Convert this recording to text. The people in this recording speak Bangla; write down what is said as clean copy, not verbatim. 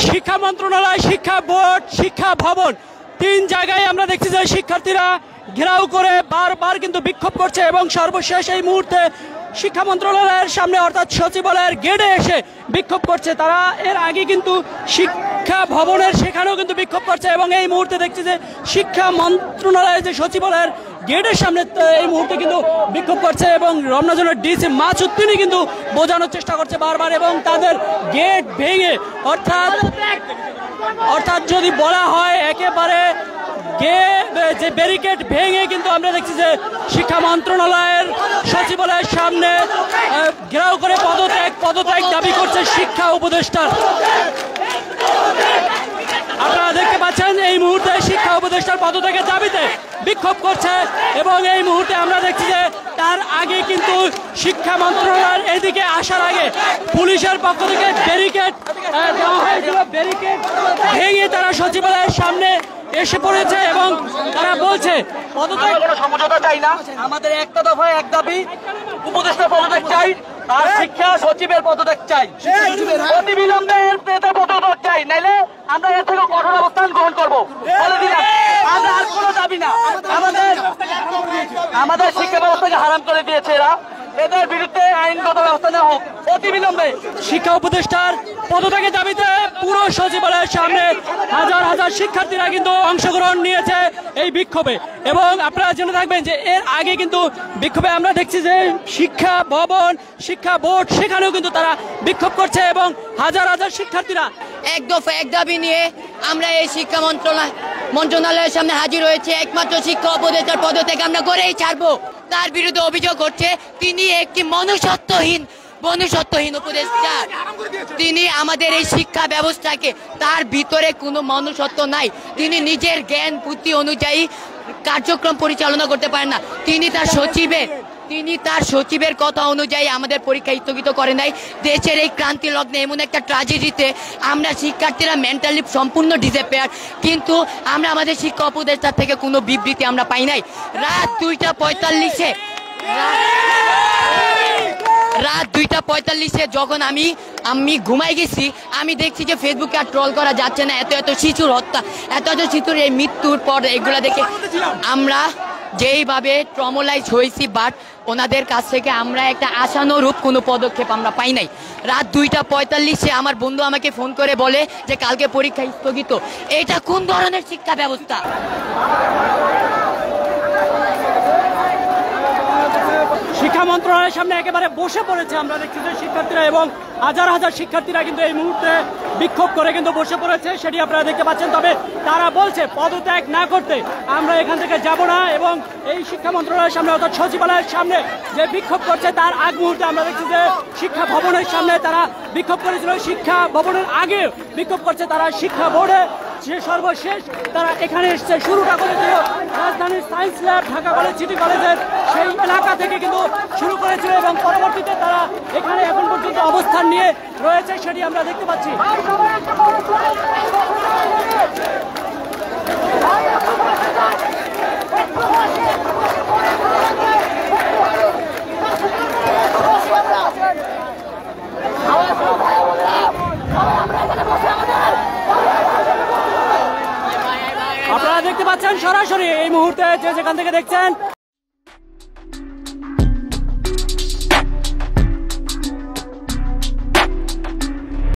শিক্ষা মন্ত্রণালয়, শিক্ষা বোর্ড, শিক্ষা ভবন, তিন জায়গায় আমরা দেখছি যে শিক্ষার্থীরা ঘেরাও করে বারবার কিন্তু বিক্ষোভ করছে এবং সর্বশেষ এই মুহূর্তে শিক্ষা মন্ত্রণালয়ের সামনে অর্থাৎ সচিবালয়ের গেটে এসে বিক্ষোভ করছে। তারা এর আগে কিন্তু শিক্ষা ভবনের সেখানেও কিন্তু বিক্ষোভ করছে এবং এই মুহূর্তে দেখছি যে শিক্ষা মন্ত্রণালয়ের যে সচিবালয়ের গেটের সামনে এই মুহূর্তে কিন্তু বিক্ষোভ করছে এবং রমনাজনের ডিসি মাসুদ তিনি কিন্তু বোঝানোর চেষ্টা করছে বারবার এবং তাদের গেট ভেঙে অর্থাৎ যদি বলা হয় একেবারে যে ব্যারিকেড ভেঙে কিন্তু আমরা দেখছি যে শিক্ষা মন্ত্রণালয়ের সচিবালয়ের সামনে ঘেরাও করে পদত্যাগ দাবি করছে শিক্ষা উপদেষ্টার। আপনারা দেখতে পাচ্ছেন এই মুহূর্তে শিক্ষা উপদেষ্টার পদত্যাগের দাবিতে বিক্ষোভ করছে এবং এই মুহূর্তে আমরা দেখছি যে তার আগে কিন্তু শিক্ষা মন্ত্রণালয়ের এদিকে আসার আগে পুলিশের পক্ষ থেকে ব্যারিকেড দেওয়া হয়েছিল। ব্যারিকেড ভেঙে তারা সচিবালয়ের সামনে এসে পড়েছে এবং তারা বলছে সমঝোতা চাই না, আমাদের একটা দফায় এক দাবি, উপদেষ্টা পদত্যাগ চাই আর শিক্ষা সচিবের পদত্যাগ চাই, অতি বিলম্বে এর পদত্যাগ চাই, নাইলে আমরা এর থেকে কঠোর অবস্থান গ্রহণ করবো। বলে দিলাম আমরা আর কোনো দাবি না, আমাদের শিক্ষা ব্যবস্থাকে হারাম করে দিয়েছে এরা, এদের বিরুদ্ধে আইনগত ব্যবস্থা নেওয়া হোক অতি বিলম্বে। শিক্ষা উপদেষ্টার পদত্যাগের দাবিতে পুরো সচিবালয়ের সামনে হাজার হাজার শিক্ষার্থীরা কিন্তু অংশগ্রহণ নিয়েছে এই বিক্ষোভে এবং আপনারা জেনে থাকবেন যে এর আগে কিন্তু বিক্ষোভে আমরা দেখছি যে শিক্ষা ভবন, শিক্ষা বোর্ড সেখানেও কিন্তু তারা বিক্ষোভ করছে এবং হাজার হাজার শিক্ষার্থীরা এক দফা এক দাবি নিয়ে আমরা এই শিক্ষা মন্ত্রণালয়ের সামনে হাজির হয়েছে। একমাত্র শিক্ষা উপদেষ্টার পদত্যাগ আমরা করেই ছাড়বো। তার বিরুদ্ধে অভিযোগ করছে তিনি একটি মনুষ্যত্বহীন উপদেষ্টা। তিনি আমাদের এই শিক্ষা ব্যবস্থাকে, তার ভিতরে কোনো মনুষ্যত্ব নাই, তিনি নিজের জ্ঞান বুদ্ধি অনুযায়ী কার্যক্রম পরিচালনা করতে পারেন না। তিনি তার সচিবের কথা অনুযায়ী আমাদের পরীক্ষা স্থগিত করে নাই। দেশের এই ক্রান্তি লগ্নে এমন একটা ট্র্যাজেডিতে আমরা শিক্ষার্থীরা মেন্টালি সম্পূর্ণ ডিসঅ্যাপিয়ার, কিন্তু আমরা আমাদের শিক্ষা উপদেষ্টার থেকে কোনো বিবৃতি আমরা পাই নাই। রাত 2:45 যখন আমি ঘুমাই গেছি, আমি দেখছি যে ফেসবুকে আর ট্রল করা যাচ্ছে না, এত শিশুর হত্যা, এত শিশুর এই মৃত্যুর পর এগুলা দেখে আমরা যেইভাবে ট্রমোলাইজ হয়েছি, বাট ওনাদের কাছ থেকে আমরা একটা আশানুরূপ কোনো পদক্ষেপ আমরা পাই নাই। রাত 2:45 আমার বন্ধু আমাকে ফোন করে বলে যে কালকে পরীক্ষা স্থগিত। এটা কোন ধরনের শিক্ষা ব্যবস্থা? শিক্ষা মন্ত্রণালয়ের সামনে একেবারে বসে পড়েছে আমরা দেখছি যে শিক্ষার্থীরা এবং হাজার হাজার শিক্ষার্থীরা কিন্তু এই মুহূর্তে বিক্ষোভ করে কিন্তু বসে পড়েছে, সেটি আপনারা দেখতে পাচ্ছেন। তবে তারা বলছে পদত্যাগ না করতে আমরা এখান থেকে যাব না এবং এই শিক্ষা মন্ত্রণালয়ের সামনে অর্থাৎ সচিবালয়ের সামনে যে বিক্ষোভ করছে তার আগ মুহূর্তে আমরা দেখছি যে শিক্ষা ভবনের সামনে তারা বিক্ষোভ করেছিল। শিক্ষা ভবনের আগে বিক্ষোভ করছে তারা শিক্ষা বোর্ডে, যে সর্বশেষ তারা এখানে এসছে। শুরুটা করেছিল রাজধানীর science lab, Dhaka college, city কলেজের সেই এলাকা থেকে কিন্তু শুরু করেছিল এবং পরবর্তীতে তারা এখানে এখন পর্যন্ত অবস্থান নিয়ে রয়েছে, সেটি আমরা দেখতে পাচ্ছি। আপনারা দেখতে পাচ্ছেন সরাসরি এই মুহূর্তে যে যেখান থেকে দেখছেন